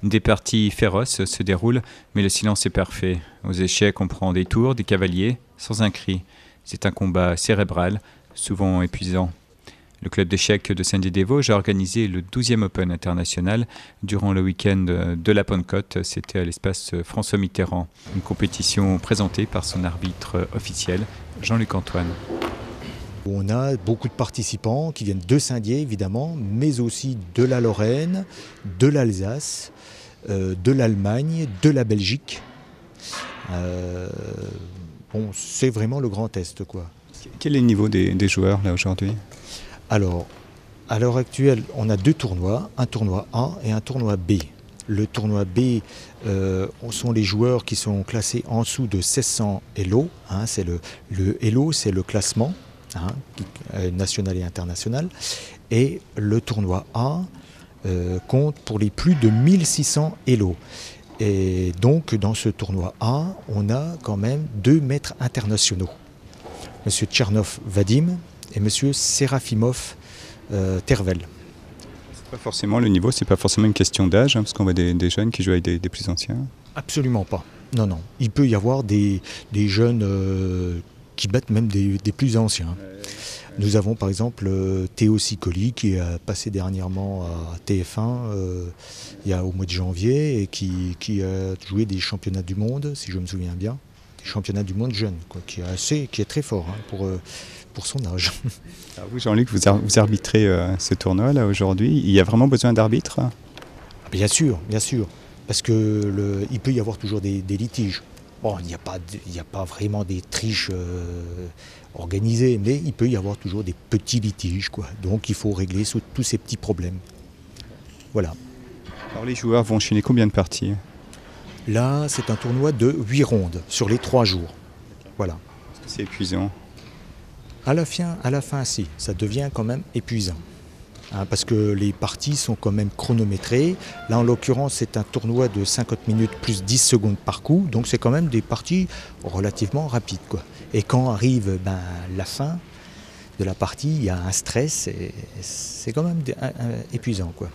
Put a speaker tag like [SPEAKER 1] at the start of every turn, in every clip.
[SPEAKER 1] Des parties féroces se déroulent, mais le silence est parfait. Aux échecs, on prend des tours, des cavaliers, sans un cri. C'est un combat cérébral, souvent épuisant. Le club d'échecs de Saint-Dié-des-Vosges a organisé le 12e Open international durant le week-end de la Pentecôte. C'était à l'espace François Mitterrand. Une compétition présentée par son arbitre officiel, Jean-Luc Antoine.
[SPEAKER 2] On a beaucoup de participants qui viennent de Saint-Dié évidemment, mais aussi de la Lorraine, de l'Alsace, de l'Allemagne, de la Belgique. C'est vraiment le Grand Est, quoi.
[SPEAKER 3] Quel est le niveau des joueurs là aujourd'hui ?
[SPEAKER 2] Alors, à l'heure actuelle, on a 2 tournois, un tournoi A et un tournoi B. Le tournoi B sont les joueurs qui sont classés en dessous de 1600 Elo. C'est le Elo, c'est le classement national et international. Et le tournoi A compte pour les plus de 1600 Elo. Et donc, dans ce tournoi A, on a quand même 2 maîtres internationaux. Monsieur Tchernov Vadim et monsieur Serafimov Tervel.
[SPEAKER 3] C'est pas forcément le niveau, c'est pas forcément une question d'âge, parce qu'on voit des jeunes qui jouent avec des plus anciens.
[SPEAKER 2] Absolument pas. Non. Il peut y avoir des jeunes qui battent même des plus anciens. Nous avons par exemple Théo Sicoli qui a passé dernièrement à TF1 au mois de janvier et qui a joué des championnats du monde, si je me souviens bien. Des championnats du monde jeunes, quoi, qui est très fort pour son âge.
[SPEAKER 3] Alors vous, Jean-Luc, vous arbitrez ce tournoi là aujourd'hui. Il y a vraiment besoin d'arbitres ?
[SPEAKER 2] Bien sûr, parce que il peut y avoir toujours des litiges. Bon, il n'y a pas vraiment des triches organisées, mais il peut y avoir toujours des petits litiges, quoi. Donc il faut régler tous ces petits problèmes. Voilà.
[SPEAKER 3] Alors les joueurs vont enchaîner combien de parties ?
[SPEAKER 2] Là, c'est un tournoi de 8 rondes sur les 3 jours. Voilà.
[SPEAKER 3] C'est épuisant.
[SPEAKER 2] À la fin, si, ça devient quand même épuisant. Parce que les parties sont quand même chronométrées. Là, en l'occurrence, c'est un tournoi de 50 minutes plus 10 secondes par coup. Donc, c'est quand même des parties relativement rapides, quoi. Et quand arrive la fin de la partie, il y a un stress et c'est quand même épuisant, quoi.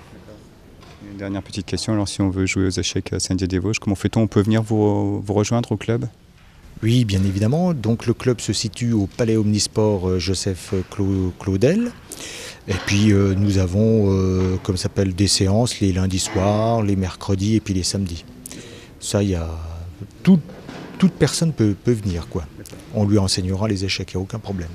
[SPEAKER 3] Une dernière petite question. Alors, si on veut jouer aux échecs à Saint-Dié-des-Vosges, comment fait-on ? On peut venir vous rejoindre au club ?
[SPEAKER 2] Oui, bien évidemment. Donc, le club se situe au Palais Omnisport Joseph Claudel. Et puis nous avons, comme ça s'appelle, des séances les lundis soirs, les mercredis et puis les samedis. Ça, il y a toute personne peut venir, quoi. On lui enseignera les échecs, il n'y a aucun problème.